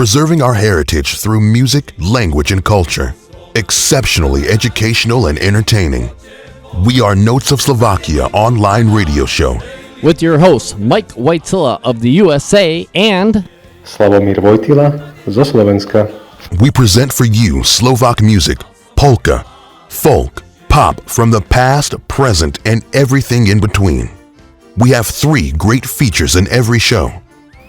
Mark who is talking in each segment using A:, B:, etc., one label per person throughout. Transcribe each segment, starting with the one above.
A: preserving our heritage through music, language, and culture. Exceptionally educational and entertaining. We are Notes of Slovakia online radio show.
B: With your hosts, Mike Wojtyla of the USA and
C: Slavomír Vojtila zo Slovenska.
A: We present for you Slovak music, polka, folk, pop from the past, present, and everything in between. We have 3 great features in every show.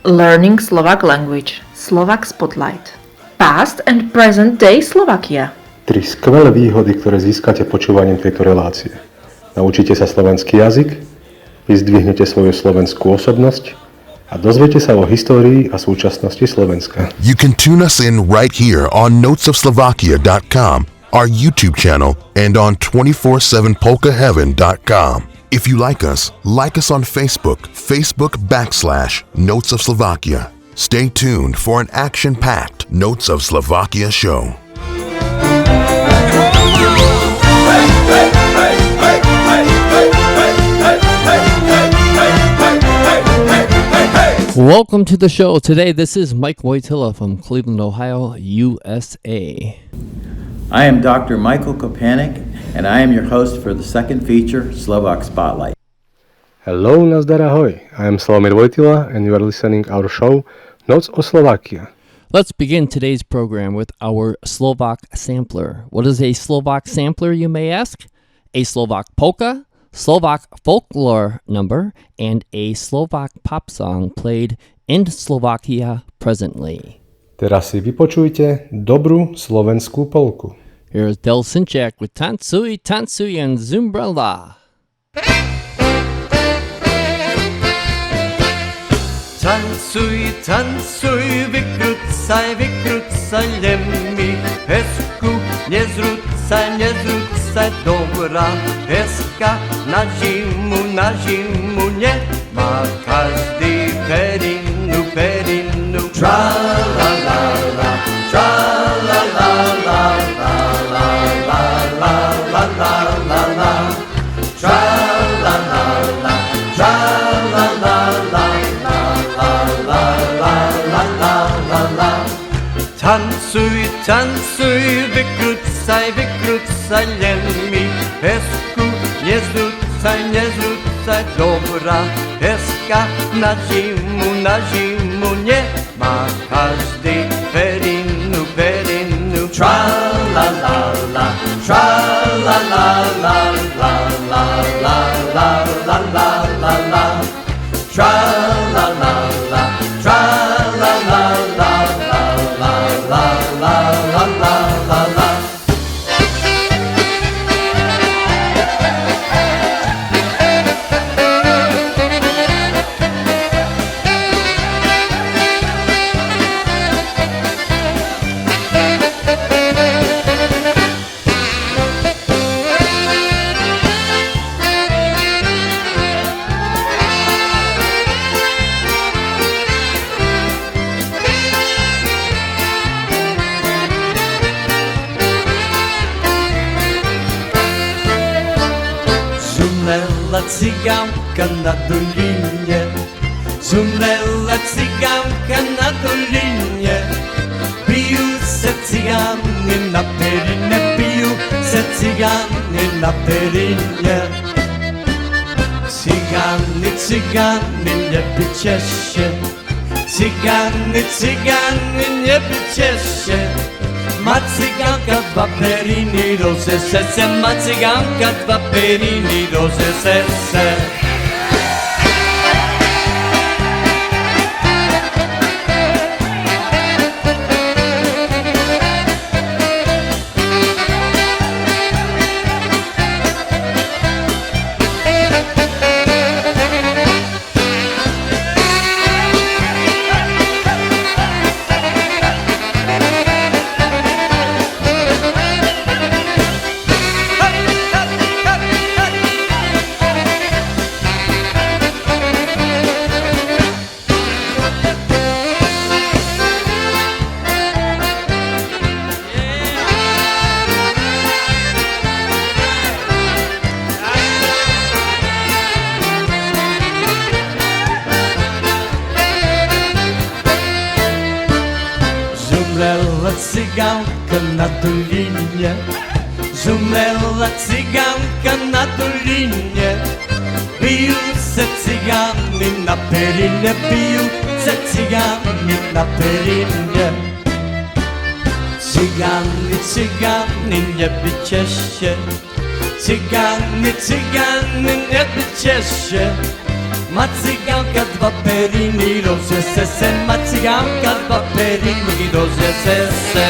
D: Learning Slovak language, Slovak Spotlight, Past and Present Day Slovakia.
C: 3 skvelé výhody, ktoré získate počúvaním tejto relácie. Naučíte sa slovenský jazyk, vyzdvihnete svoju slovenskú osobnosť a dozviete sa o histórii a súčasnosti Slovenska.
A: You can tune us in right here on notesofslovakia.com, our YouTube channel, and on 247polkaheaven.com. If you like us on Facebook, Facebook.com/Notes of Slovakia. Stay tuned for an action-packed Notes of Slovakia show.
B: welcome to the show. Today, this is Mike Wojtyla from Cleveland, Ohio, USA.
E: I am Dr. Michael Kopanik, and I am your host for the second feature, Slovak Spotlight.
C: Hello, nazdar, ahoj. I am Slavomír Vojtila and you are listening our show, Notes of Slovakia.
B: Let's begin today's program with our Slovak sampler. What is a Slovak sampler, you may ask? A Slovak polka, Slovak Folklore number, and a Slovak pop song played in Slovakia presently.
C: Teraz si vypočujte dobrú slovenskú polku.
B: Here's Del Sinchak with Tancuj, Tancuj and Zumbrella.
F: Tancuj, tancuj, wykrócaj, wykrócaj lemmi pesku, nie zrzucaj, nie zrzucaj, dobra peska na zimu nie ma każdy perinu, perinu. Tra-la-la-la, tra-la-la-la, la-la-la-la-la-la-la-la, tra-la-la-la, tra-la-la-la. Tancuj, tancuj, wykrócaj, wykrócaj lemmi pesku, nie zrzucaj, nie zrzucaj, dobra peska na zimu nie ma każdy perinu, perinu. Tra-la-la-la, tra-la-la-la, la-la-la-la-la-la-la-la, tra-la-la-la, tra-la-la-la. Cyganka na dolinie, zumrela cyganka na dolinie. Biją se cygany na perynie, biją se cygany na perynie. Cygany, cygany, nie bycie się, cygany, cygany, nie bycie się. Ma cyganka 2 periny rozesese, ma cyganka 2 periny rozesese. Zumrela cyganka na dolinie, zumrela cyganka na dolinie. Biją se cygany na perinie, biją se cygany na perinie. Cygany, cygany, nie bycie się, cygany, cygany, nie bycie się. Ma cyganka dwa periny, rozese se, ma cyganka dwa periny, rozese se.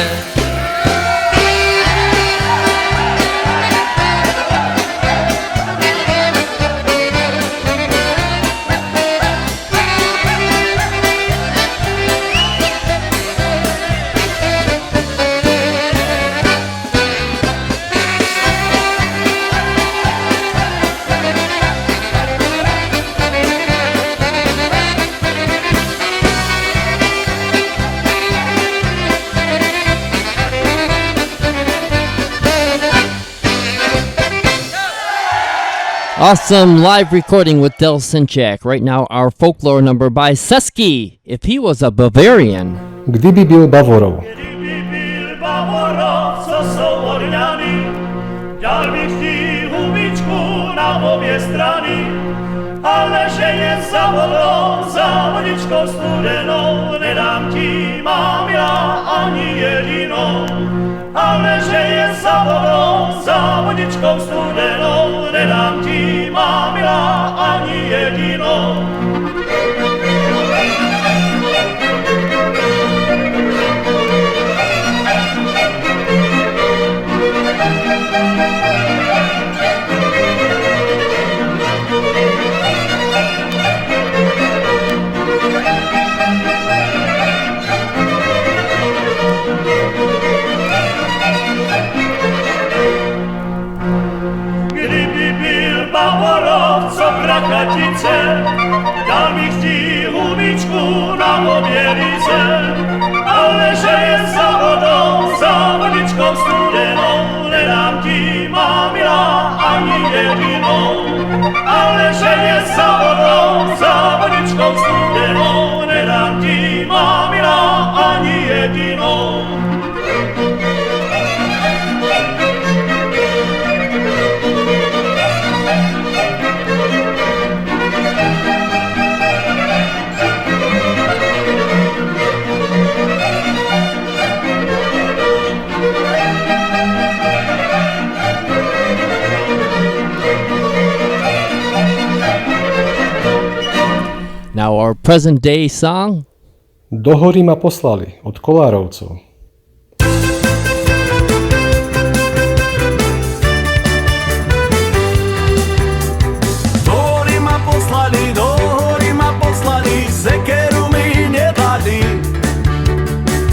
B: Awesome live recording with Del Sinchak. Right now, our folklore number by Seski, If He Was a Bavarian.
C: Kdyby byl Bavorov.
G: Kdyby byl Bavorov, co jsou Orňany, dal bych ti hubičku na obě strany, ale že je za vodou, za vodičkou studenou, nedám ti, má milá, ani jedinou. Ale že je za vodou, za vodičkou studenou, nedám ti, má milá, ani jedinou. Bavorov, co krakatice, dal bych ti hubičku na obě lice, ale že je za vodou, za vodičkou studenou, nedám ti, má milá, ani jedinou. Ale že je za vodou, za vodičkou studenou, nedám ti, má milá, ani jedinou.
B: Now, our present day song.
C: Do hory ma poslali od Kolárovcov.
G: Do hory ma poslali, sekeru mi nedali.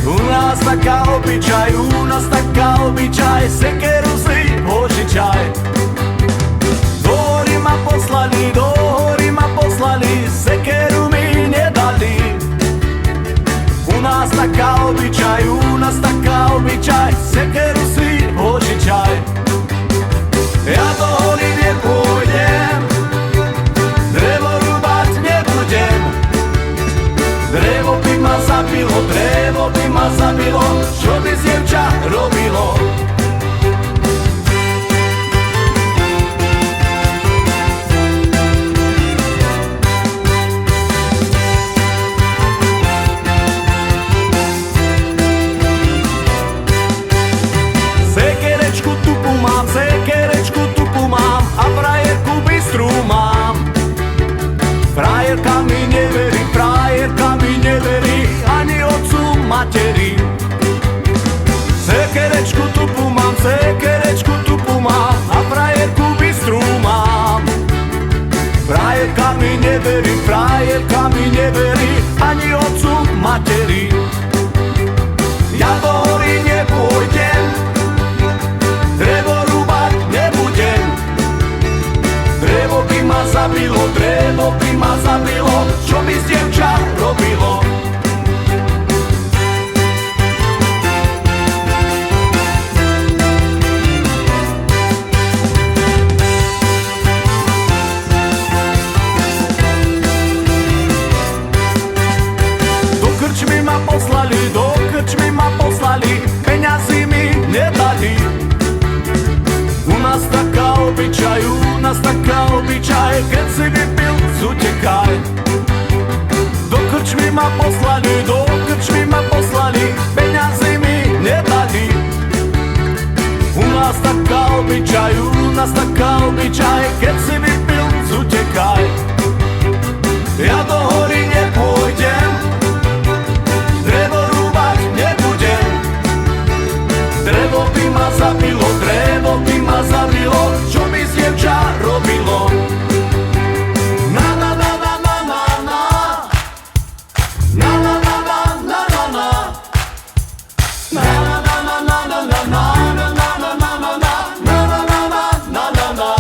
G: U nás taká obyčaj, sekeru si požičaj. Do hory ma poslali, sekeru mi nedali. U nás taká obyčaj, sekeru si požičaj. Ja do hory nepôjdem, drevo rúbať nebudem. Drevo by ma zabilo, čo by z dievča robilo. Sekerečku tupu mám a frajerku bystrú mám. Frajerka mi neverí, ani otcu materi. taká obyčaj, keď si vypil, zutekaj. Ja do hory nepôjdem, drevo rúbať nebudem. Drevo by ma zabilo, čo by z dievča robilo. Na na na na na na na, na na na na na na na, na na na na na na na na.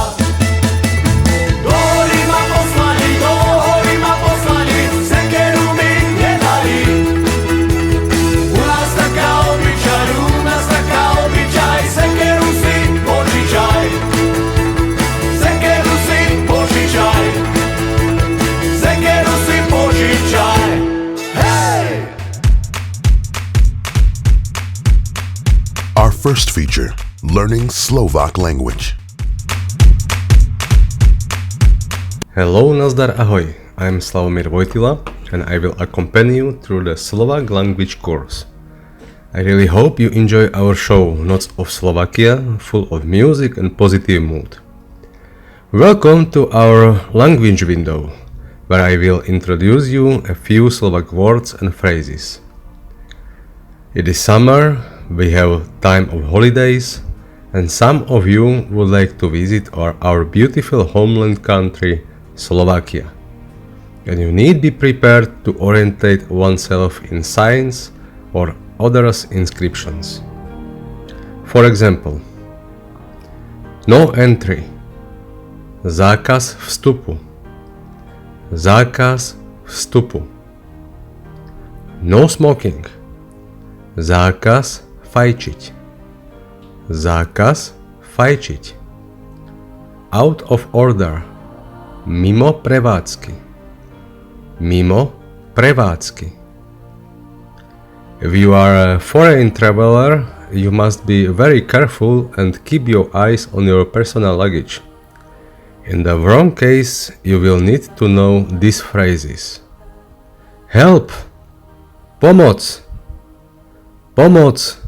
A: Our first feature, Learning Slovak Language.
H: Hello, nazdar, ahoj. I'm Slavomír Vojtila and I will accompany you through the Slovak language course. I really hope you enjoy our show, Noc of Slovakia, full of music and positive mood. Welcome to our language window, where I will introduce you a few Slovak words and phrases. It is summer, we have time of holidays, and some of you would like to visit our beautiful homeland country, Slovakia. And you need be prepared to orientate oneself in signs or others inscriptions. For example, no entry, zákaz vstupu, zákaz vstupu. No smoking, zákaz fajčiť, zákaz fajčiť. Out of order, mimo prevádzky, mimo prevádzky. If you are a foreign traveler, you must be very careful and keep your eyes on your personal luggage. In the wrong case, you will need to know these phrases. Help! Pomoc! Pomoc!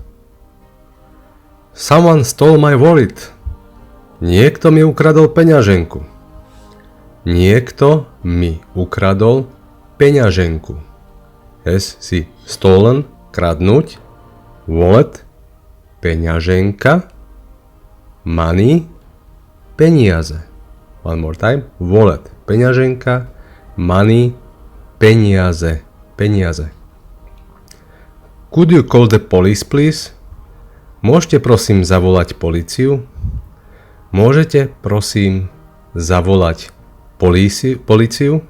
H: Someone stole my wallet. Niekto mi ukradol peňaženku. Niekto mi ukradol peňaženku. S si stolen, kradnúť, wallet, peňaženka, money, peniaze. One more time, wallet, peňaženka, money, peniaze, peniaze. Could you call the police, please? Môžete prosím zavolať políciu? Môžete prosím zavolať políciu?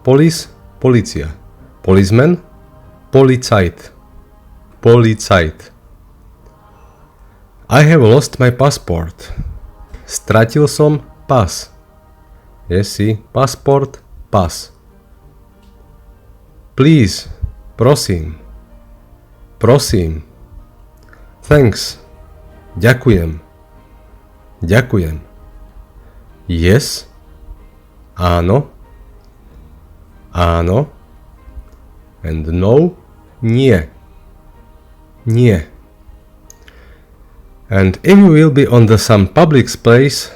H: Police, polícia. Policeman, policajt. Policajt. I have lost my passport. Stratil som pas. Si passport, pas. Please, prosím. Prosím. Thanks. Ďakujem. Ďakujem. Yes. Áno. Áno. And no. Nie. Nie. And if you will be on some public place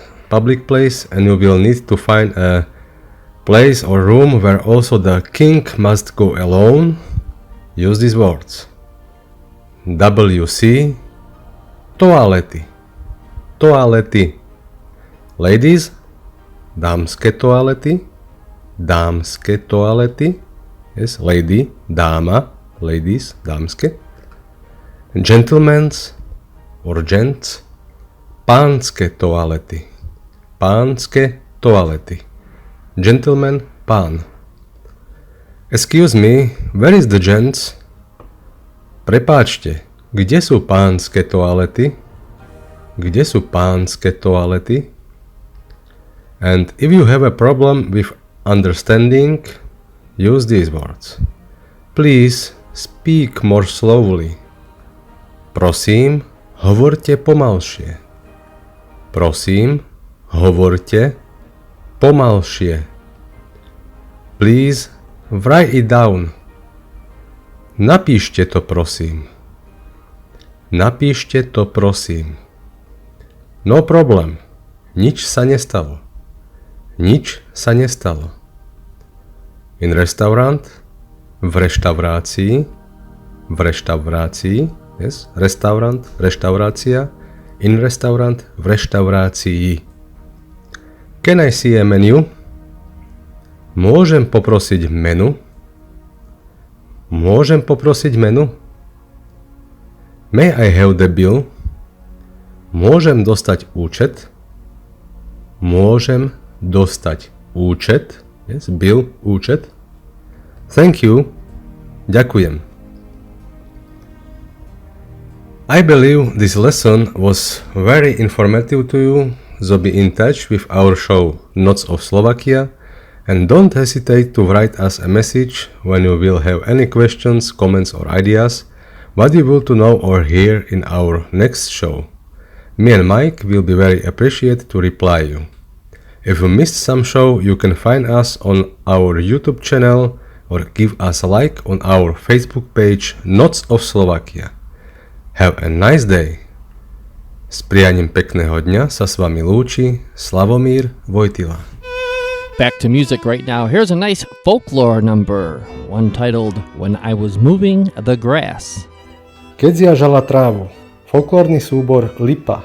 H: and you will need to find a place or room where also the king must go alone, use these words. WC, toalety, toalety. Ladies, dámske toalety, dámske toalety. Yes, lady, dáma, ladies, dámske. Gentlemen's or gents, pánske toalety, pánske toalety. Gentleman, pán. Excuse me, where is the gents? Prepáčte, kde sú pánske toalety? Kde sú pánske toalety? And if you have a problem with understanding, use these words. Please speak more slowly. Prosím, hovorte pomalšie. Prosím, hovorte pomalšie. Please write it down. Napíšte to prosím. Napíšte to prosím. No problem. Nič sa nestalo. Nič sa nestalo. In restaurant, v reštaurácii, v reštaurácii, yes, restaurant, reštaurácia, in restaurant, v reštaurácii. Can I see a menu? Môžem poprosiť menu? Môžem poprosiť menu? May I have the bill? Môžem dostať účet? Môžem dostať účet? Yes, bill, účet. Thank you. Ďakujem. I believe this lesson was very informative to you, so be in touch with our show Noc of Slovakia and don't hesitate to write us a message when you will have any questions, comments or ideas what you want to know or hear in our next show. Me and Mike will be very appreciated to reply you. If you missed some show, you can find us on our YouTube channel or give us a like on our Facebook page Noc of Slovakia. Have a nice day. S prianím pekného dňa sa s vami lúči Slavomír Vojtila.
B: Back to music right now. Here's a nice folklore number, one titled When I Was Moving the Grass.
C: Keď žala trávu. Folklórny súbor Lipa.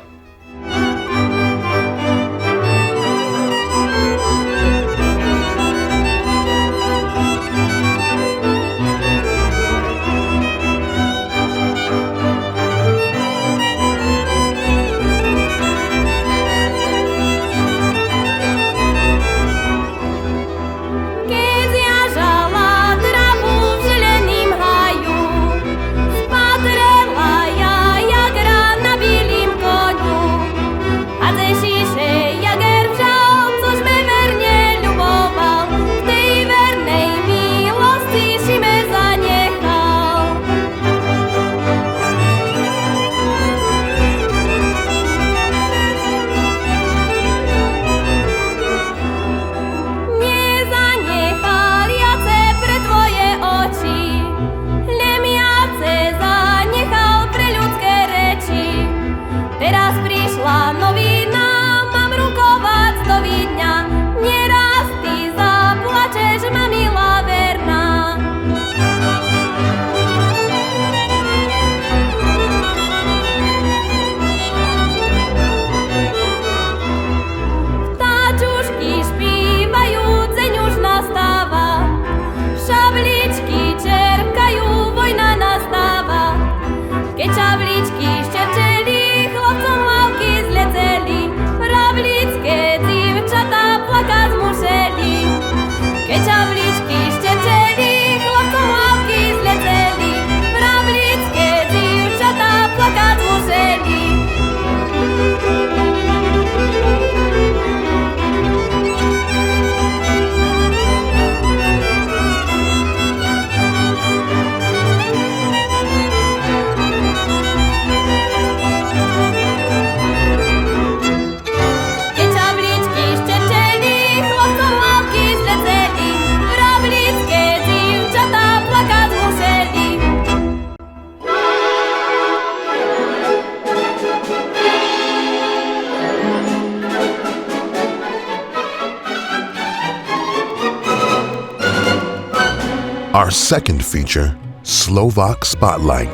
A: Our second feature, Slovak Spotlight.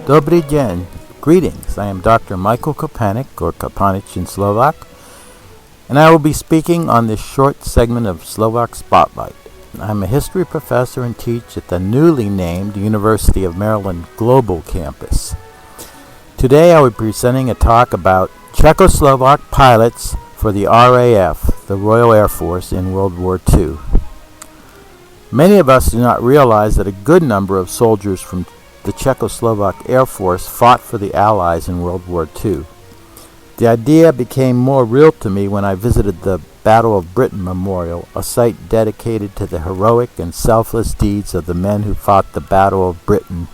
E: Dobrý deň. Greetings. I am Dr. Michael Kopanik, or Kopanic in Slovak, and I will be speaking on this short segment of Slovak Spotlight. I'm a history professor and teach at the newly named University of Maryland Global Campus. Today I will be presenting a talk about Czechoslovak pilots for the RAF, the Royal Air Force, in World War II. Many of us do not realize that a good number of soldiers from the Czechoslovak Air Force fought for the Allies in World War II. The idea became more real to me when I visited the Battle of Britain Memorial, a site dedicated to the heroic and selfless deeds of the men who fought the Battle of Britain,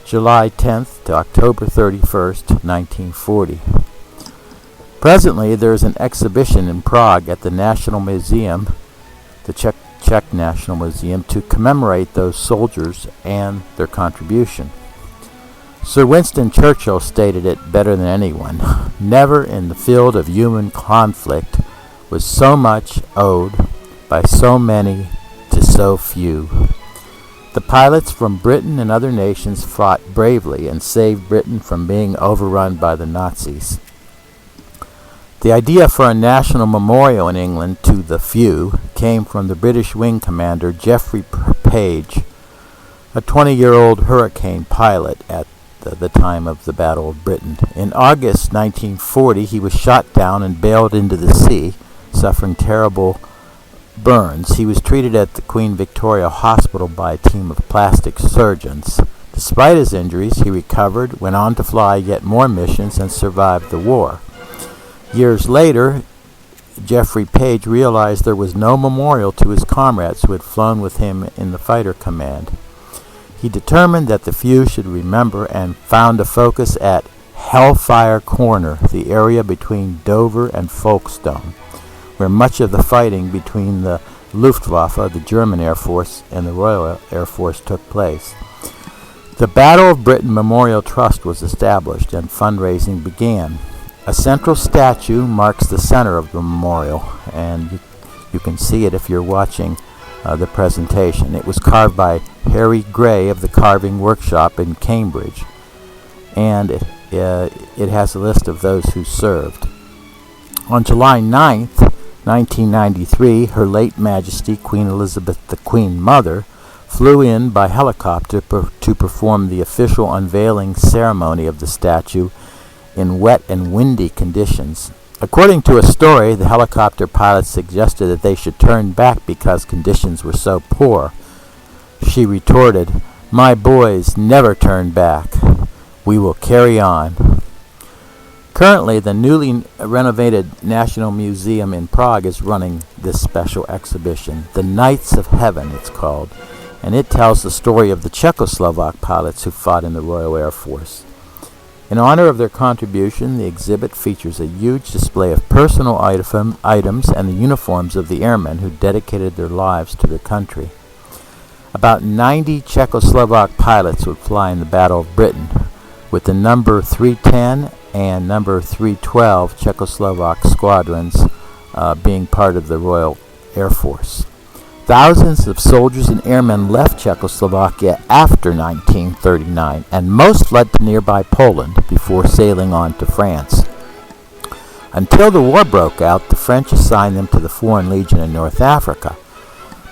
E: July 10th to October 31st, 1940. Presently, there is an exhibition in Prague at the National Museum, the Czech National Museum, to commemorate those soldiers and their contribution. Sir Winston Churchill stated it better than anyone. Never in the field of human conflict was so much owed by so many to so few. The pilots from Britain and other nations fought bravely and saved Britain from being overrun by the Nazis. The idea for a national memorial in England to the few came from the British wing commander Geoffrey Page, a 20-year-old Hurricane pilot at the time of the Battle of Britain. In August 1940, he was shot down and bailed into the sea, suffering terrible burns. He was treated at the Queen Victoria Hospital by a team of plastic surgeons. Despite his injuries, he recovered, went on to fly yet more missions, and survived the war. Years later, Geoffrey Page realized there was no memorial to his comrades who had flown with him in the fighter command. He determined that the few should remember and found a focus at Hellfire Corner, the area between Dover and Folkestone, where much of the fighting between the Luftwaffe, the German Air Force, and the Royal Air Force took place. The Battle of Britain Memorial Trust was established and fundraising began. A central statue marks the center of the memorial, and you can see it if you're watching the presentation. It was carved by Harry Gray of the Carving Workshop in Cambridge, and it has a list of those who served. On July 9th, 1993, Her late Majesty Queen Elizabeth the Queen Mother flew in by helicopter to perform the official unveiling ceremony of the statue in wet and windy conditions. According to a story, the helicopter pilots suggested that they should turn back because conditions were so poor. She retorted, "My boys, never turn back. We will carry on." Currently, the newly renovated National Museum in Prague is running this special exhibition. The Knights of Heaven, it's called, and it tells the story of the Czechoslovak pilots who fought in the Royal Air Force. In honor of their contribution, the exhibit features a huge display of personal items and the uniforms of the airmen who dedicated their lives to their country. About 90 Czechoslovak pilots would fly in the Battle of Britain, with the number 310 and number 312 Czechoslovak squadrons being part of the Royal Air Force. Thousands of soldiers and airmen left Czechoslovakia after 1939, and most fled to nearby Poland before sailing on to France. Until the war broke out, the French assigned them to the Foreign Legion in North Africa.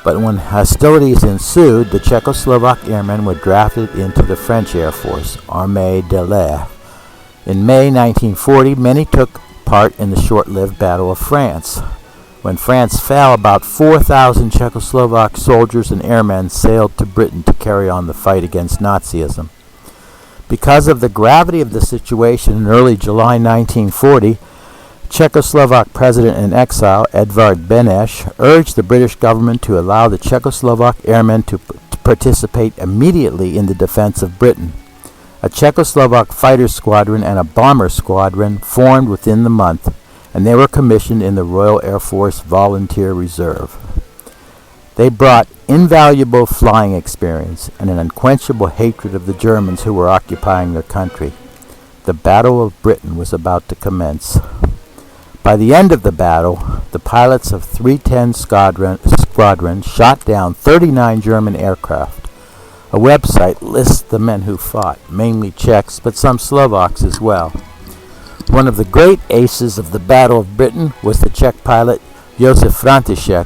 E: But when hostilities ensued, the Czechoslovak airmen were drafted into the French Air Force, Armée de l'Air. In May 1940, many took part in the short-lived Battle of France. When France fell, about 4,000 Czechoslovak soldiers and airmen sailed to Britain to carry on the fight against Nazism. Because of the gravity of the situation, in early July 1940, Czechoslovak President in exile, Edvard Beneš, urged the British government to allow the Czechoslovak airmen to participate immediately in the defense of Britain. A Czechoslovak fighter squadron and a bomber squadron formed within the month, and they were commissioned in the Royal Air Force Volunteer Reserve. They brought invaluable flying experience and an unquenchable hatred of the Germans who were occupying their country. The Battle of Britain was about to commence. By the end of the battle, the pilots of 310 Squadron shot down 39 German aircraft. A website lists the men who fought, mainly Czechs, but some Slovaks as well. One of the great aces of the Battle of Britain was the Czech pilot Josef František,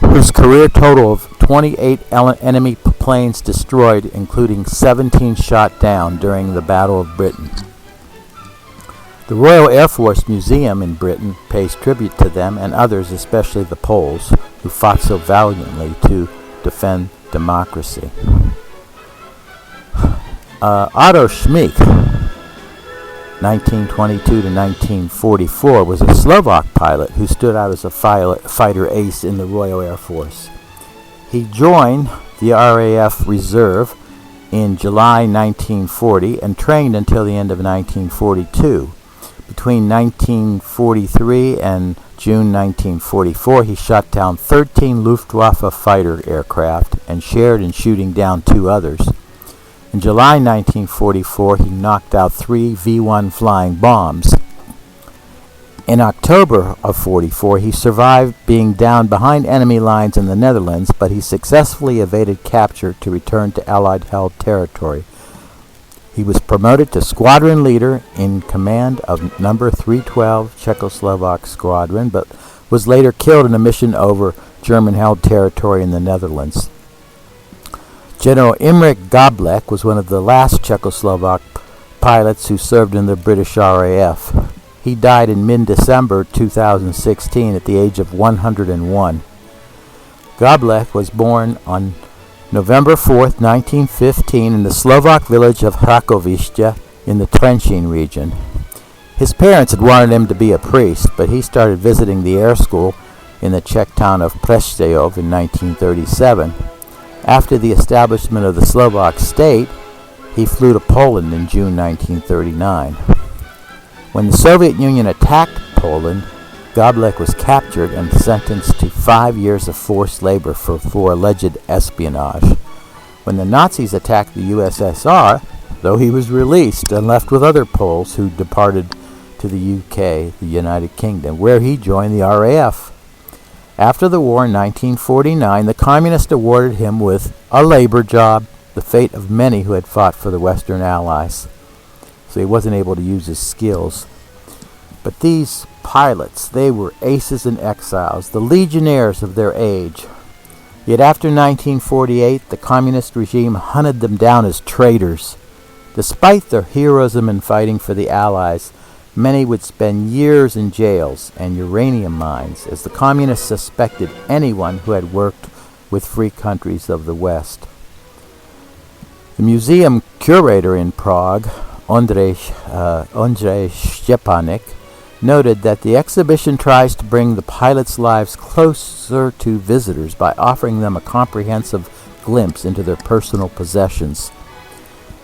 E: whose career total of 28 enemy planes destroyed, including 17 shot down during the Battle of Britain. The Royal Air Force Museum in Britain pays tribute to them and others, especially the Poles, who fought so valiantly to defend democracy. Otto Schmick, 1922 to 1944, was a Slovak pilot who stood out as a fighter ace in the Royal Air Force. He joined the RAF Reserve in July 1940 and trained until the end of 1942. Between 1943 and June 1944, he shot down 13 Luftwaffe fighter aircraft and shared in shooting down 2 others. In July 1944, he knocked out 3 V-1 flying bombs. In October of 44, he survived being down behind enemy lines in the Netherlands, but he successfully evaded capture to return to Allied-held territory. He was promoted to squadron leader in command of number 312 Czechoslovak Squadron, but was later killed in a mission over German-held territory in the Netherlands. General Imre Gablek was one of the last Czechoslovak pilots who served in the British RAF. He died in mid-December 2016 at the age of 101. Gablek was born on November 4th, 1915 in the Slovak village of Hrakovište in the Trenčín region. His parents had wanted him to be a priest, but he started visiting the air school in the Czech town of Preštějov in 1937. After the establishment of the Slovak state, he flew to Poland in June 1939. When the Soviet Union attacked Poland, Gablek was captured and sentenced to 5 years of forced labor for alleged espionage. When the Nazis attacked the USSR, though, he was released and left with other Poles who departed to the UK, the United Kingdom, where he joined the RAF. After the war in 1949, the Communists awarded him with a labor job, the fate of many who had fought for the Western Allies. So he wasn't able to use his skills. But these pilots, they were aces and exiles, the legionnaires of their age. Yet after 1948, the communist regime hunted them down as traitors. Despite their heroism in fighting for the Allies, many would spend years in jails and uranium mines, as the communists suspected anyone who had worked with free countries of the West. The museum curator in Prague, Ondřej Štěpánek, noted that the exhibition tries to bring the pilots' lives closer to visitors by offering them a comprehensive glimpse into their personal possessions.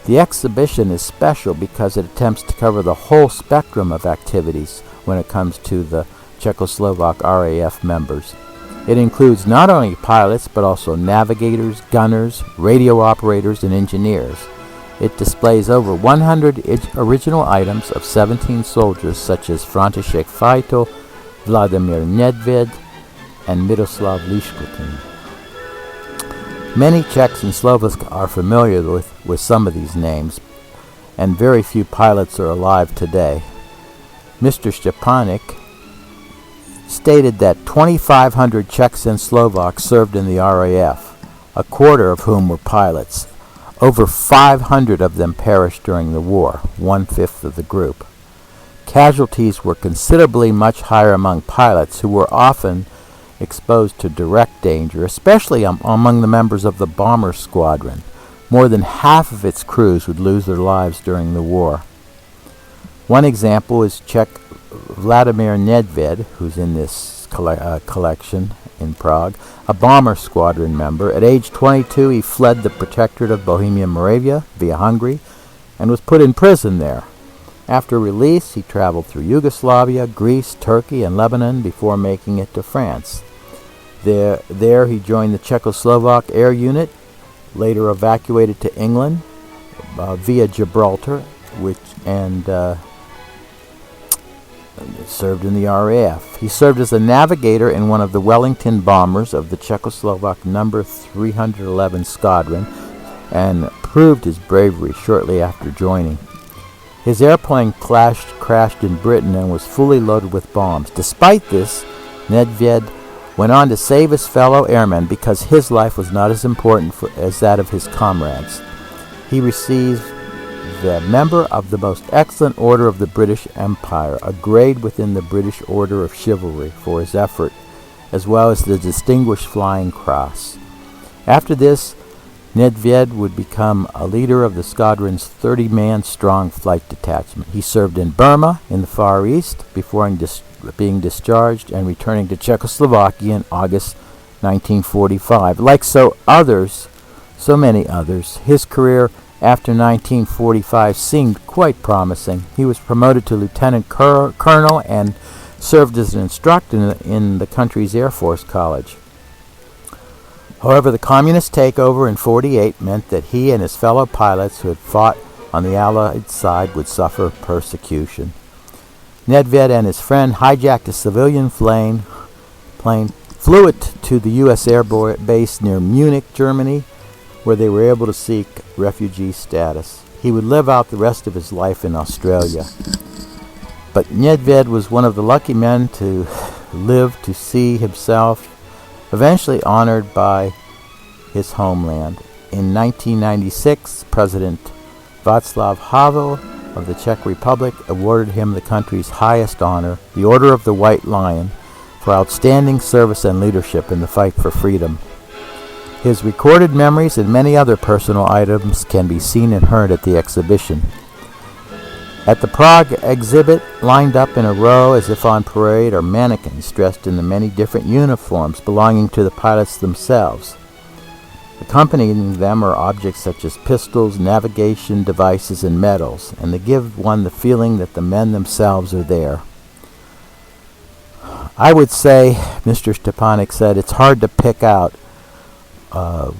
E: The exhibition is special because it attempts to cover the whole spectrum of activities when it comes to the Czechoslovak RAF members. It includes not only pilots but also navigators, gunners, radio operators, and engineers. It displays over 100 original items of 17 soldiers such as František Fajto, Vladimir Nedvěd, and Miroslav Liškutin. Many Czechs and Slovaks are familiar with some of these names, and very few pilots are alive today. Mr. Štěpánek stated that 2,500 Czechs and Slovaks served in the RAF, a quarter of whom were pilots. Over 500 of them perished during the war, 1/5 of the group. Casualties were considerably much higher among pilots, who were often exposed to direct danger, especially among the members of the bomber squadron. More than half of its crews would lose their lives during the war. One example is Czech Vladimir Nedvěd, who's in this collection in Prague, a bomber squadron member. At age 22, he fled the Protectorate of Bohemia Moravia via Hungary and was put in prison there. After release, he traveled through Yugoslavia, Greece, Turkey, and Lebanon before making it to France. There he joined the Czechoslovak Air Unit, later evacuated to England via Gibraltar, and served in the RAF. He served as a navigator in one of the Wellington bombers of the Czechoslovak number 311 Squadron and proved his bravery shortly after joining. His airplane crashed in Britain and was fully loaded with bombs. Despite this, Nedvěd went on to save his fellow airmen because his life was not as important as that of his comrades. He received the Member of the Most Excellent Order of the British Empire, a grade within the British Order of Chivalry, for his effort, as well as the Distinguished Flying Cross. After this, Nedvěd would become a leader of the squadron's 30-man strong flight detachment. He served in Burma in the Far East before being discharged and returning to Czechoslovakia in August 1945. Like so many others, his career after 1945 seemed quite promising. He was promoted to lieutenant colonel and served as an instructor in the country's Air Force College. However, the communist takeover in 1948 meant that he and his fellow pilots who had fought on the Allied side would suffer persecution. Nedved and his friend hijacked a civilian plane, flew it to the U.S. Air Base near Munich, Germany, where they were able to seek refugee status. He would live out the rest of his life in Australia. But Nedved was one of the lucky men to live to see himself eventually honored by his homeland. In 1996, President Václav Havel of the Czech Republic awarded him the country's highest honor, the Order of the White Lion, for outstanding service and leadership in the fight for freedom. His recorded memories and many other personal items can be seen and heard at the exhibition. At the Prague exhibit, lined up in a row as if on parade, are mannequins dressed in the many different uniforms belonging to the pilots themselves. Accompanying them are objects such as pistols, navigation devices, and medals, and they give one the feeling that the men themselves are there. I would say, Mr. Stepanek said, it's hard to pick out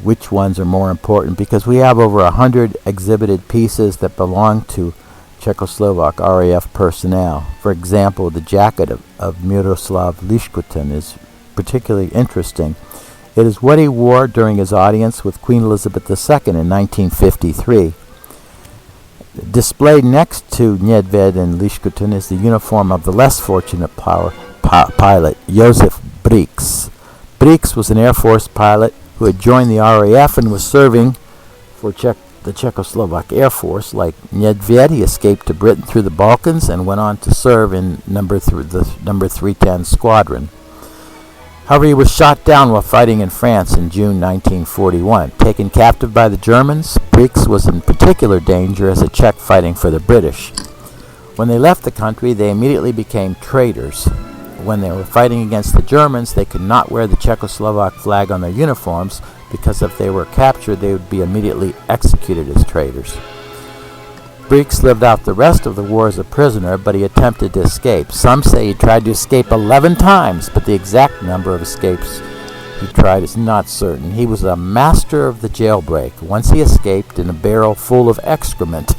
E: which ones are more important because we have over 100 exhibited pieces that belong to Czechoslovak RAF personnel. For example, the jacket of Miroslav Liškutin is particularly interesting. It is what he wore during his audience with Queen Elizabeth II in 1953. Displayed next to Nedved and Liškutin is the uniform of the less fortunate pilot, Josef Brix. Brix was an Air Force pilot who had joined the RAF and was serving for the Czechoslovak Air Force. Like Nedved, he escaped to Britain through the Balkans and went on to serve in the number 310 Squadron. However, he was shot down while fighting in France in June 1941. Taken captive by the Germans, Brix was in particular danger as a Czech fighting for the British. When they left the country, they immediately became traitors. When they were fighting against the Germans, they could not wear the Czechoslovak flag on their uniforms because if they were captured, they would be immediately executed as traitors. Brix lived out the rest of the war as a prisoner, but he attempted to escape. Some say he tried to escape 11 times, but the exact number of escapes he tried is not certain. He was a master of the jailbreak. Once he escaped in a barrel full of excrement.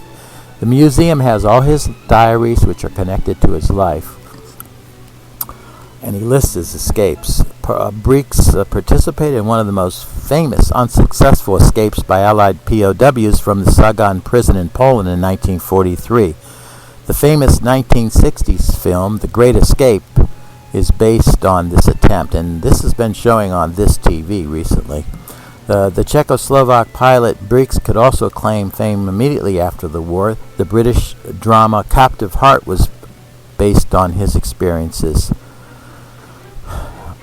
E: The museum has all his diaries which are connected to his life, and he lists his escapes. Brix participated in one of the most famous unsuccessful escapes by Allied POWs from the Sagan prison in Poland in 1943. The famous 1960s film, The Great Escape, is based on this attempt, and this has been showing on this TV recently. The Czechoslovak pilot Brix could also claim fame immediately after the war. The British drama Captive Heart was based on his experiences.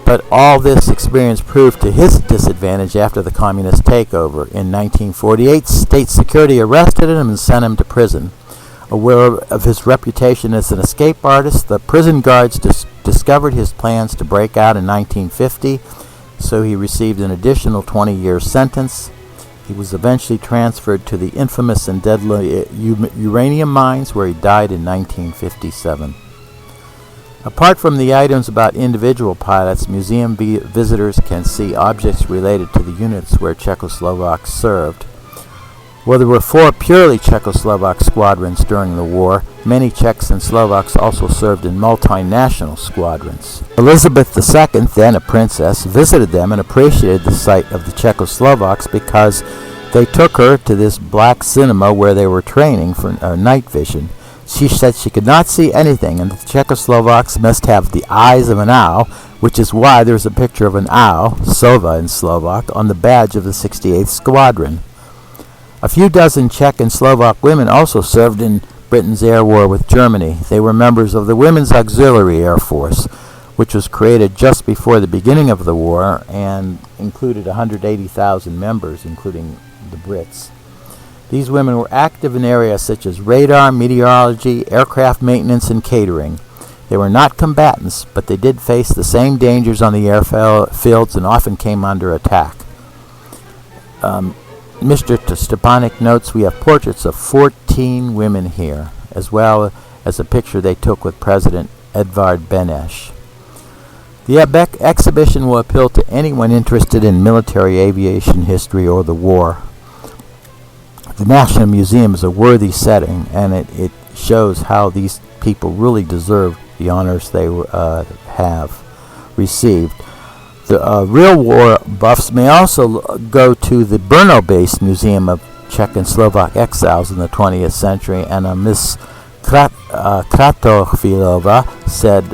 E: But all this experience proved to his disadvantage after the communist takeover. In 1948, state security arrested him and sent him to prison. Aware of his reputation as an escape artist, the prison guards discovered his plans to break out in 1950, so he received an additional 20-year sentence. He was eventually transferred to the infamous and deadly uranium mines, where he died in 1957. Apart from the items about individual pilots, museum visitors can see objects related to the units where Czechoslovaks served. While there were 4 purely Czechoslovak squadrons during the war, many Czechs and Slovaks also served in multinational squadrons. Elizabeth II, then a princess, visited them and appreciated the sight of the Czechoslovaks because they took her to this black cinema where they were training for night vision. She said she could not see anything, and the Czechoslovaks must have the eyes of an owl, which is why there's a picture of an owl, sova in Slovak, on the badge of the 68th Squadron. A few dozen Czech and Slovak women also served in Britain's air war with Germany. They were members of the Women's Auxiliary Air Force, which was created just before the beginning of the war and included 180,000 members, including the Brits. These women were active in areas such as radar, meteorology, aircraft maintenance, and catering. They were not combatants, but they did face the same dangers on the airfields and often came under attack. Mr. Stepanek notes we have portraits of 14 women here, as well as a picture they took with President Edvard Beneš. The exhibition will appeal to anyone interested in military aviation history or the war. The National Museum is a worthy setting, and it shows how these people really deserve the honors they have received. The real war buffs may also go to the Brno-based Museum of Czech and Slovak Exiles in the 20th century, and Miss Kratochvílová said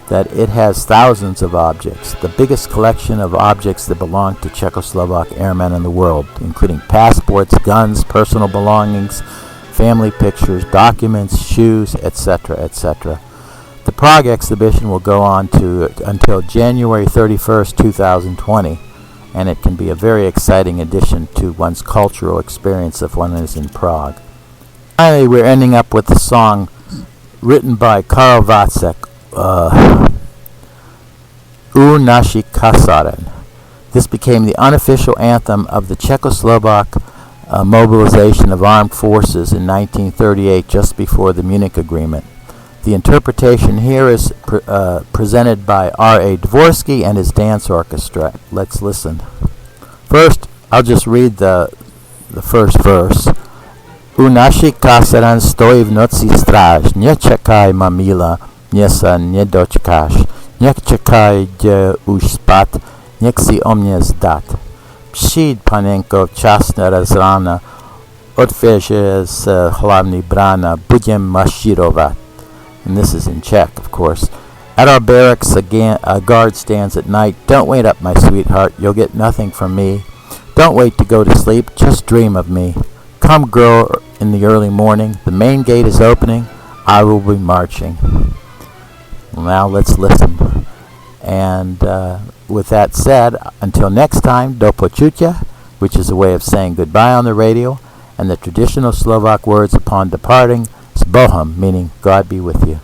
E: that it has thousands of objects, the biggest collection of objects that belong to Czechoslovak airmen in the world, including passports, guns, personal belongings, family pictures, documents, shoes, etc., etc. The Prague exhibition will go on until January 31st, 2020, and it can be a very exciting addition to one's cultural experience if one is in Prague. Finally, we're ending up with a song written by Karl Vácek, U naši kasaren. This became the unofficial anthem of the Czechoslovak mobilization of armed forces in 1938, just before the Munich Agreement. The interpretation here is presented by R.A. Dvorsky and his dance orchestra. Let's listen. First, I'll just read the first verse. U naši kasaren stojí v noci stráž, nečekaj, mamila, mě se nedočkáš, nečekaj jde už spát, nech si o mě zdat. Přijď, panenko, včasně rána, otvěře se hlavní brána, budem mašírovat. And this is in Czech, of course. At our barracks, a guard stands at night. Don't wait up, my sweetheart, you'll get nothing from me. Don't wait to go to sleep, just dream of me. Come, girl, in the early morning. The main gate is opening. I will be marching. Well, now let's listen. And with that said, until next time, do počutia, which is a way of saying goodbye on the radio, and the traditional Slovak words upon departing, s Bohom, meaning God be with you.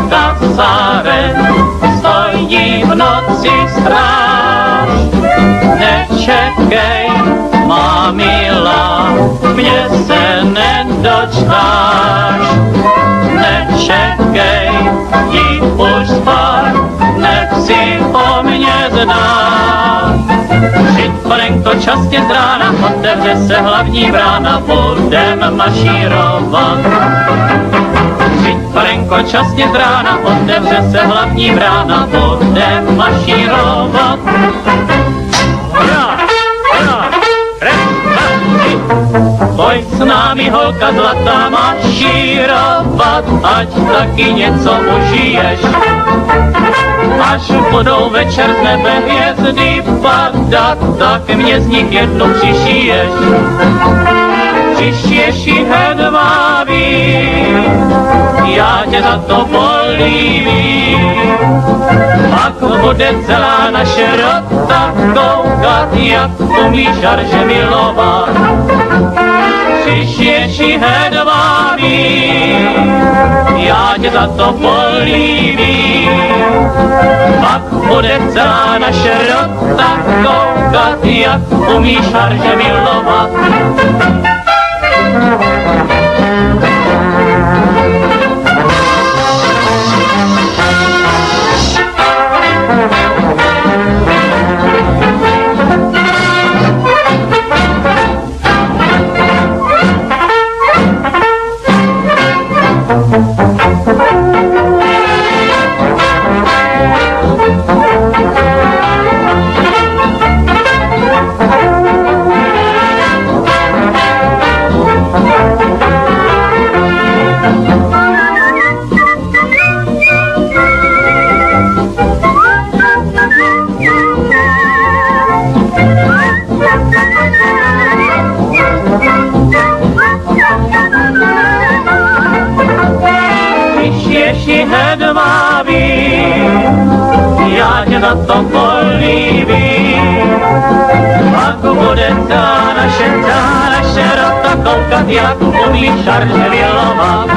I: Kasáren stojí v noci stráž. Nečekej, má milá, mě se nedočkáš. Nečekej, jít už spát, nech si o mě znát. Přijď, panenko, časně z rána, otevře se hlavní brána, budem mašírovat. Panenko, časně z rána, otevře se hlavní brána, budem mašírovat. Pojď s námi, holka zlatá, mašírovat, ať taky něco užiješ. Až budou večer z nebe hvězdy padat, tak mě z nich jednu přišiješ. Přišiješ ji hedvábí, já tě za to políbím. Pak bude celá naše rota koukat, jak umíš žarže milovat. Přišiješ ji hedvábí, já tě za to políbím. Pak bude celá naše rota koukat, jak umíš žarže milovat. Já tě za to políbím. Pak bude ta naše rota koukat, jak umíš žarže milovat.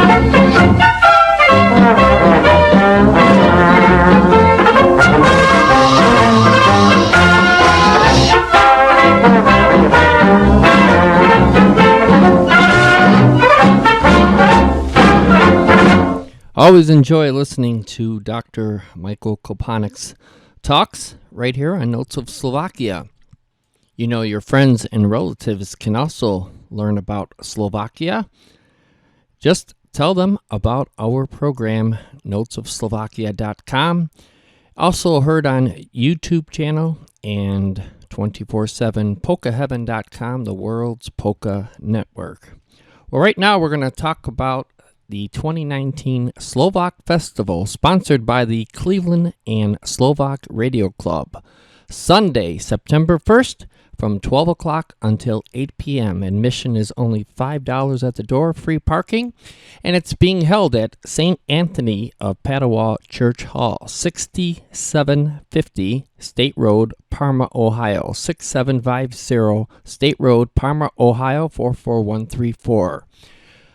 B: Always enjoy listening to Dr. Michael Kopanik's talks right here on Notes of Slovakia. You know, your friends and relatives can also learn about Slovakia. Just tell them about our program, notesofslovakia.com. Also heard on YouTube channel and 24/7 polkaheaven.com, the world's polka network. Well, right now we're going to talk about the 2019 Slovak Festival, sponsored by the Cleveland and Slovak Radio Club. Sunday, September 1st, from 12 o'clock until 8 p.m. Admission is only $5 at the door, free parking, and it's being held at St. Anthony of Padua Church Hall, 6750 State Road, Parma, Ohio, 6750 State Road, Parma, Ohio, 44134.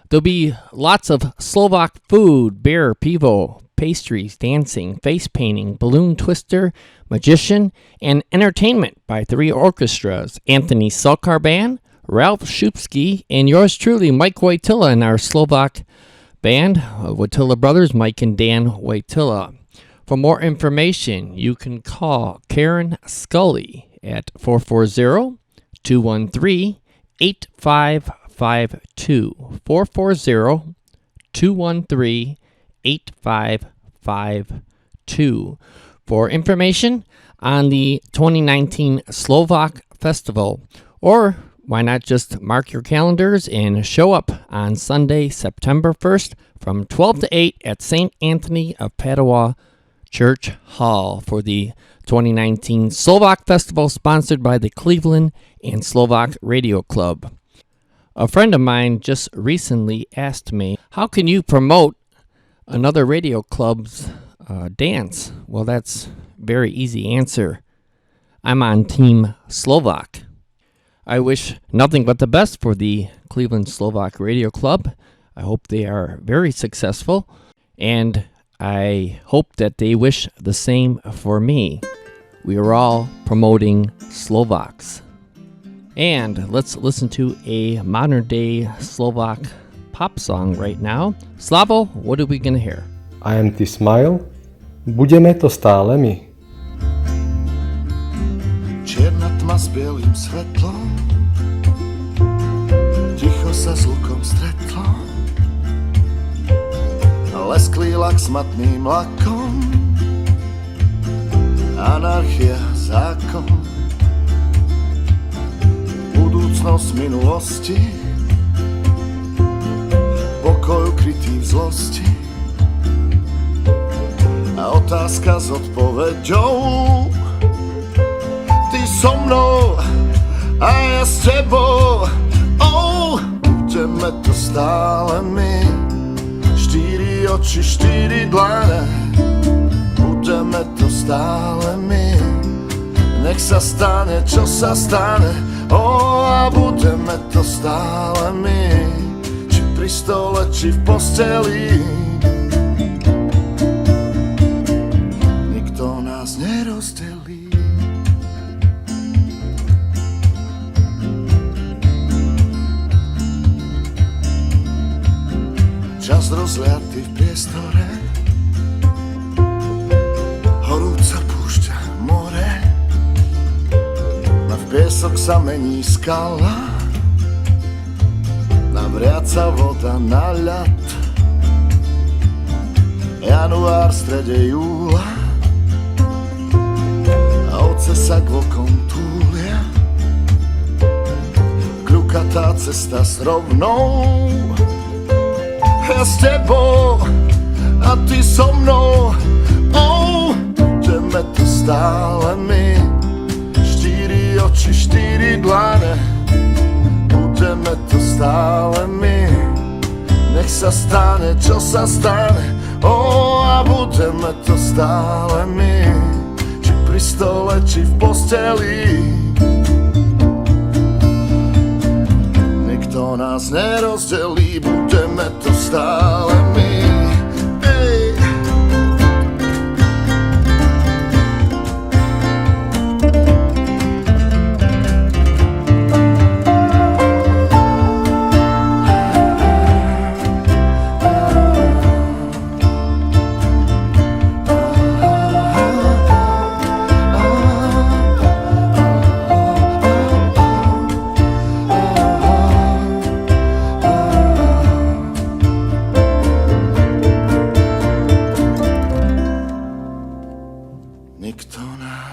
B: There'll be lots of Slovak food, beer, pivo, pastries, dancing, face painting, balloon twister, magician, and entertainment by 3 orchestras: Anthony Sulkar Band, Ralph Shupsky, and yours truly, Mike Wojtyla, and our Slovak band, Wojtyla Brothers, Mike and Dan Wojtyla. For more information, you can call Karen Scully at 440-213-8552, 440-213-8552 for information on the 2019 Slovak Festival. Or why not just mark your calendars and show up on Sunday, September 1st from 12 to 8 at St. Anthony of Padua Church Hall for the 2019 Slovak Festival, sponsored by the Cleveland and Slovak Radio Club. A friend of mine just recently asked me, how can you promote another radio club's dance? Well, that's very easy answer. I'm on Team Slovak. I wish nothing but the best for the Cleveland Slovak Radio Club. I hope they are very successful, and I hope that they wish the same for me. We are all promoting Slovaks. And let's listen to a modern-day Slovak pop song right now. Slavo, what are we going to hear?
C: I am the smile, budeme to stále my.
J: Čierna tma s bielým svetlom, ticho sa s lukom stretlo, lesklý lak s matným lakom, anarchia zákon, budúcnosť minulosti, pokoj ukrytý v zlosti a otázka s odpoveďou. Ty so mnou a ja s tebou, budeme to stále my. 4 oči, 4 dlane, budeme to stále my. Nech sa stane, čo sa stane, a budeme to stále my. Či pri stole, či v posteli, nikto nás nerozdelí. Čas rozliatý v priestore, horúca púšťa, more, v piesok sa mení skala, navriaca voda na ľad. Január v strede júla a ovce sa k vokom túlia. Kľukatá cesta s rovnou, ja s tebou a ty so mnou, budeme to stále my. 4 oči, 4 dlane, budeme to stále my. Nech sa stane, čo sa stane, a budeme to stále my. Či pri stole, či v posteli, nikto nás nerozdelí, budeme to stále my.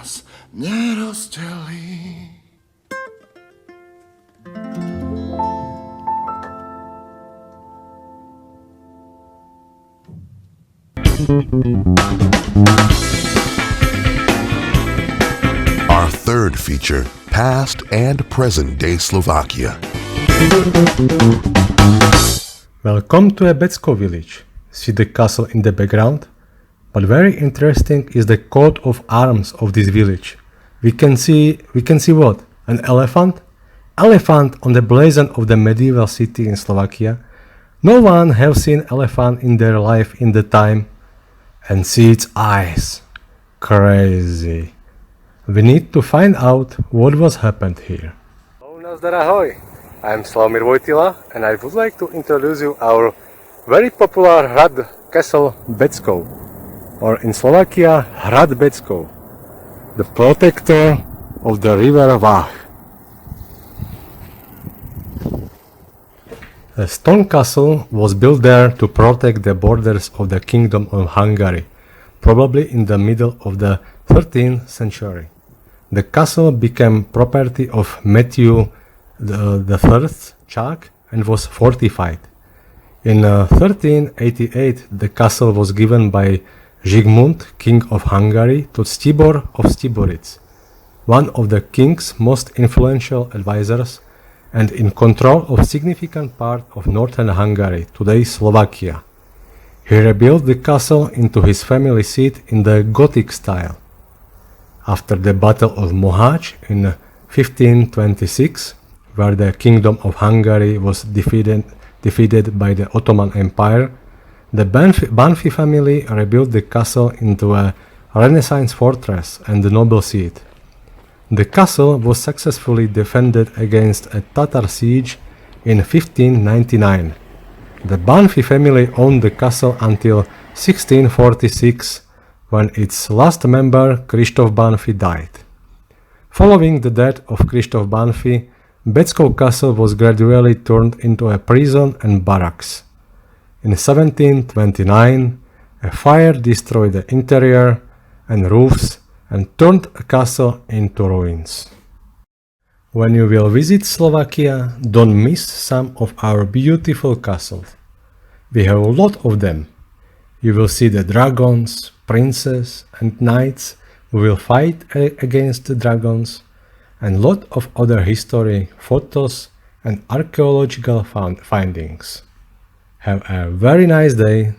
J: nás nerozdelí.
A: Our third feature, Past and Present Day Slovakia.
C: Welcome to a Beckov village. See the castle in the background? But very interesting is the coat of arms of this village. We can see what? An elephant? Elephant on the blazon of the medieval city in Slovakia. No one have seen elephant in their life in the time. And see its eyes. Crazy. We need to find out what was happened here. Hello, nazdar ahoj. I am Slavo Vojtila and I would like to introduce you our very popular Hrad Castle Beckov, or in Slovakia Hrad Beckov, the protector of the river Vach. A stone castle was built there to protect the borders of the Kingdom of Hungary, probably in the middle of the 13th century. The castle became property of Matthew III Czech and was fortified. In 1388 the castle was given by Zsigmond, King of Hungary, to Stibor of Stiborids, one of the king's most influential advisors and in control of significant part of northern Hungary, today Slovakia. He rebuilt the castle into his family seat in the Gothic style. After the Battle of Mohács in 1526, where the Kingdom of Hungary was defeated by the Ottoman Empire, the Banfi family rebuilt the castle into a Renaissance fortress and the noble seat. The castle was successfully defended against a Tatar siege in 1599. The Banfi family owned the castle until 1646, when its last member, Krištof Banfi, died. Following the death of Krištof Banfi, Beckov Castle was gradually turned into a prison and barracks. In 1729, a fire destroyed the interior and roofs and turned the castle into ruins. When you will visit Slovakia, don't miss some of our beautiful castles. We have a lot of them. You will see the dragons, princes and knights who will fight against the dragons, and lot of other history, photos and archaeological findings. Have a very nice day.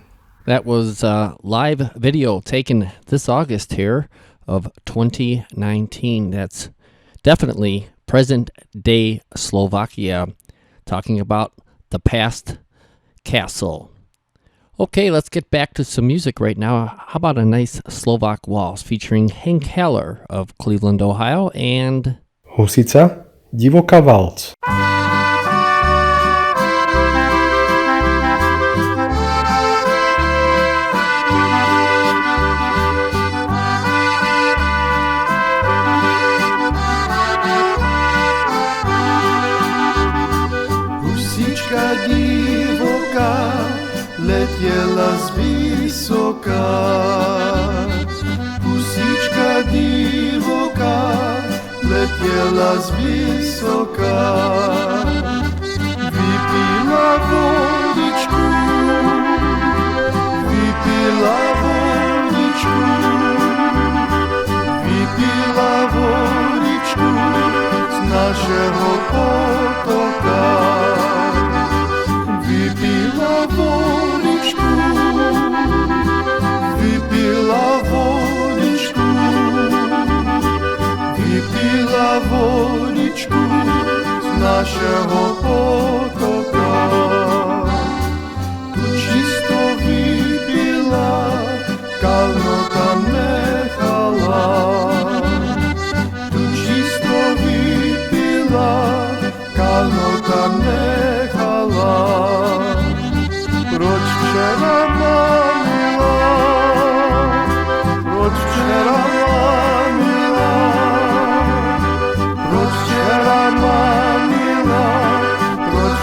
B: That was a live video taken this August here of 2019. That's definitely present day Slovakia, talking about the past castle. Okay, let's get back to some music right now. How about a nice Slovak waltz featuring Hank Haller of Cleveland, Ohio, and
C: Husica, divoká waltz.
J: Husička divoká letiela z vysoká. Husička divoká letiela z vysoká. Vypila vodičku, vypila vodičku, vypila vodičku z našeho potoka. Vypila vodičku, vypila vodičku, vypila vodičku z našeho potoka. Tu čisto vypila, kalno tam nechala. Tu čisto vypila, kalno tam nechala. Proč včera mamila, proč včera mamila, proč včera mamila, proč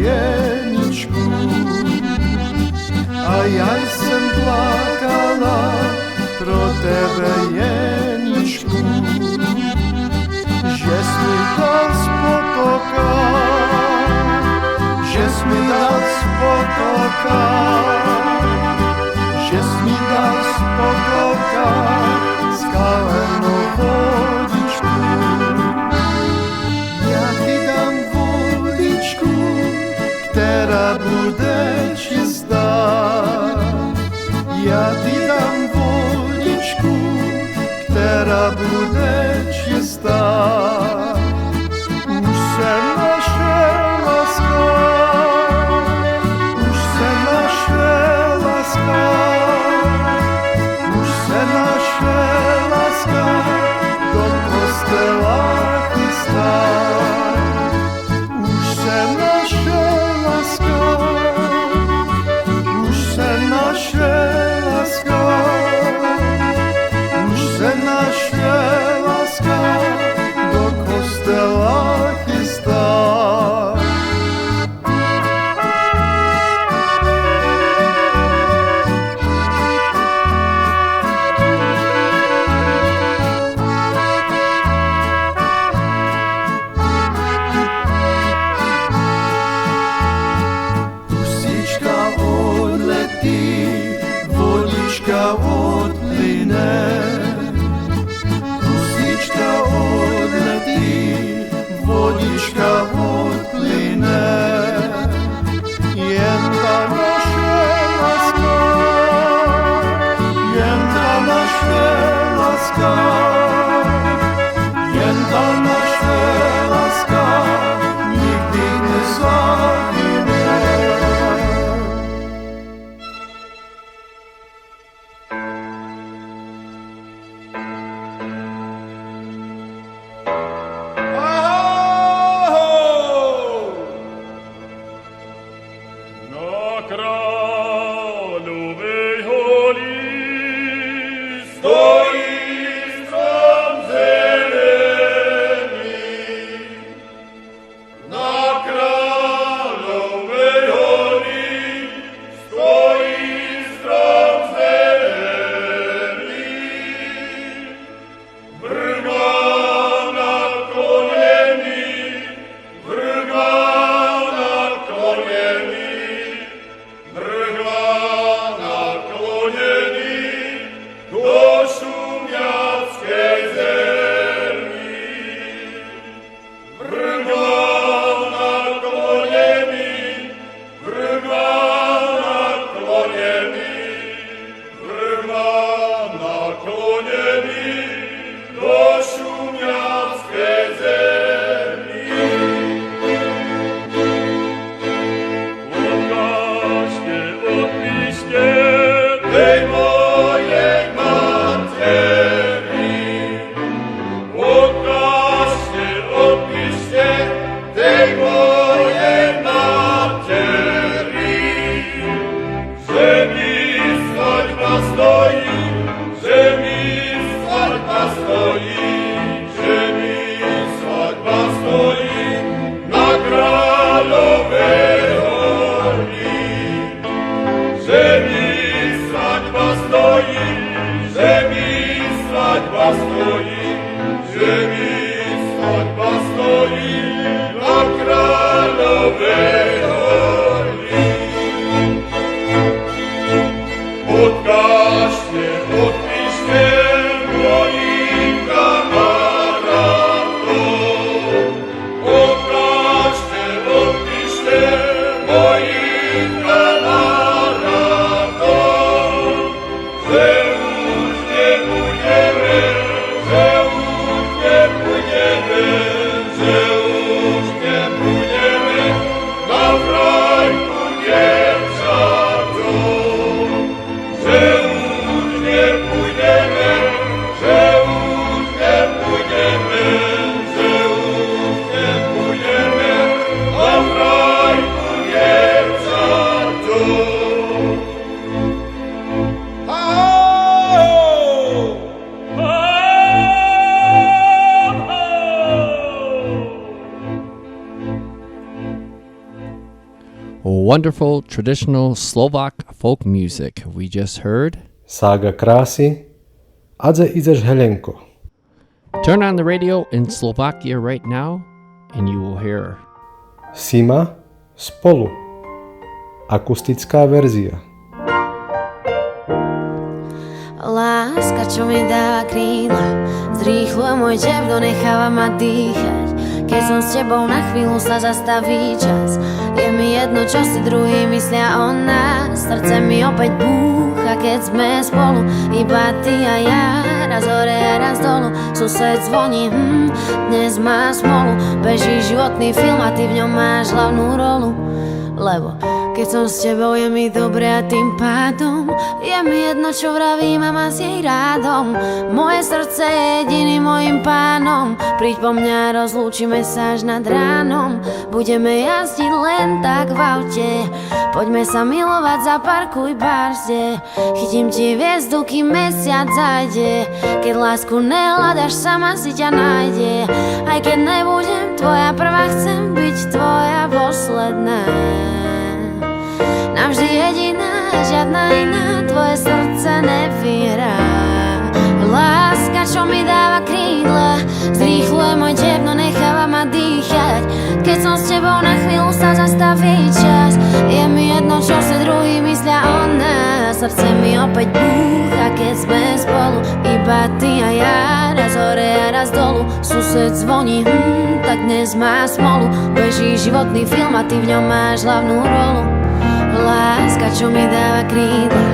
J: jeničku. A ja som plakala pro tebe jeničku, že si mi dal z potoka, že si mi dal z potoka, že si mi dal z potoka skalenú vodičku. Ja ti dám vodičku, ktorá bude čistá. Ja ti dám vodičku, ktorá bude čistá. Už se naše láska, už se naše láska, už se naše láska do kostela chystá. Už se naše láska, už se naše láska, už se naše láska do kostela chystá. Tusička odletí, vodička odplyne. Tusička odletí, vodička odplyne. Jen ta naše láska, jen ta naše láska, jen ta naše láska nikdy nezahyne.
G: Na kráľovej holi stojí strom zelený. Na kráľovej holi stojí strom zelený. Vrga na koleni, vrga na koleni, vrga
B: wonderful traditional Slovak folk music. We just heard
C: Sága krásy, Adze ideš Helenko.
B: Turn on the radio in Slovakia right now and you will hear
C: Sima, spolu. Akustická verzia.
K: Láska, čo mi dáva krídla, zrýchluje môj tep, donecháva ma dýchať. Keď som s tebou, na chvíľu sa zastaví čas. Je mi jedno, čo si druhý myslia o nás. Srdce mi opäť búcha, keď sme spolu, iba ty a ja. Raz hore a raz dolu, sused zvoní, dnes má smolu. Beží životný film a ty v ňom máš hlavnú rolu. Lebo keď som s tebou, je mi dobre a tým pádom je mi jedno, čo vraví mama s jej rádom. Moje srdce je jediným mojim pánom. Príď po mňa, rozlúčime sa až nad ránom. Budeme jazdiť len tak v aute, poďme sa milovať, zaparkuj barzde. Chytím ti hviezdu, kým mesiac zajde. Keď lásku nehľadaš, sama si ťa nájde. Aj keď nebudem tvoja prvá, chcem byť tvoja posledná. Navždy jediná, žiadna iná, tvoje srdce nevyhrá. Láska, čo mi dáva krídla, zrýchluje môj tep, no necháva ma dýchať. Keď som s tebou, na chvíľu sa zastaví čas. Je mi jedno, čo si druhý myslia o nás. Srdce mi opäť búcha, keď sme spolu, iba ty a ja. Raz hore a raz dolu, sused zvoní, tak dnes má smolu. Beží životný film a ty v ňom máš hlavnú rolu. Láska, čo mi dáva krídla,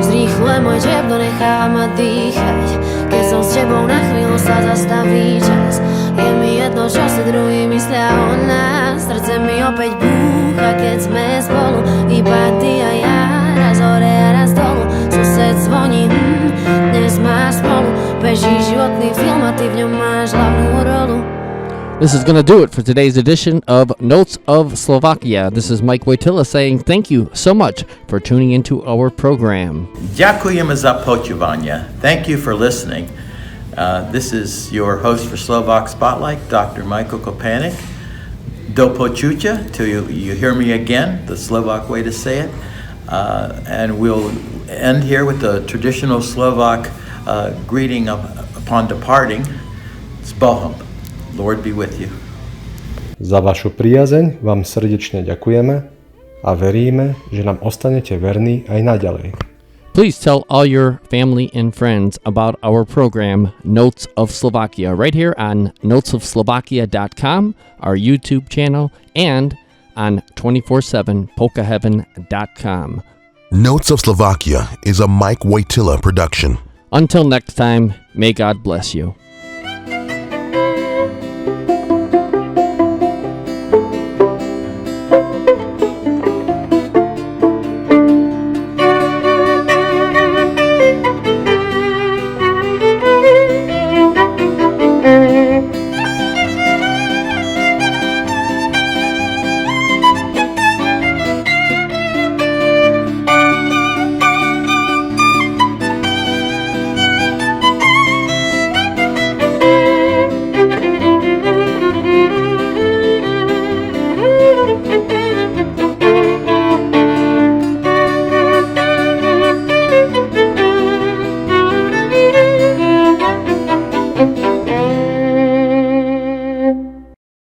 K: zrýchluje môj tep, donecháva ma dýchať. Keď som s tebou, na chvíľu sa zastaví čas. Je mi jedno, čo si druhý myslia o nás. Srdce mi opäť búcha, keď sme spolu, iba ty a ja. Raz hore a raz dolu, sused zvoní, dnes má smolu. Beží životný film a ty v ňom máš hlavnú rolu.
B: This is going to do it for today's edition of Notes of Slovakia. This is Mike Wojtyla saying thank you so much for tuning into our program.
E: Ďakujeme za počúvanie. Thank you for listening. This is your host for Slovak Spotlight, Dr. Michael Kopanik. Do počutia, till you hear me again, the Slovak way to say it. And we'll end here with the traditional Slovak greeting upon departing. It's Bohom. Lord be with you.
C: Za vašu priazeň vám srdečne ďakujeme a veríme, že nám ostanete verní aj naďalej.
B: Please tell all your family and friends about our program, Notes of Slovakia, right here on notesofslovakia.com, our YouTube channel, and on 247polkaheaven.com.
A: Notes of Slovakia is a Mike Wojtyla production.
B: Until next time, may God bless you.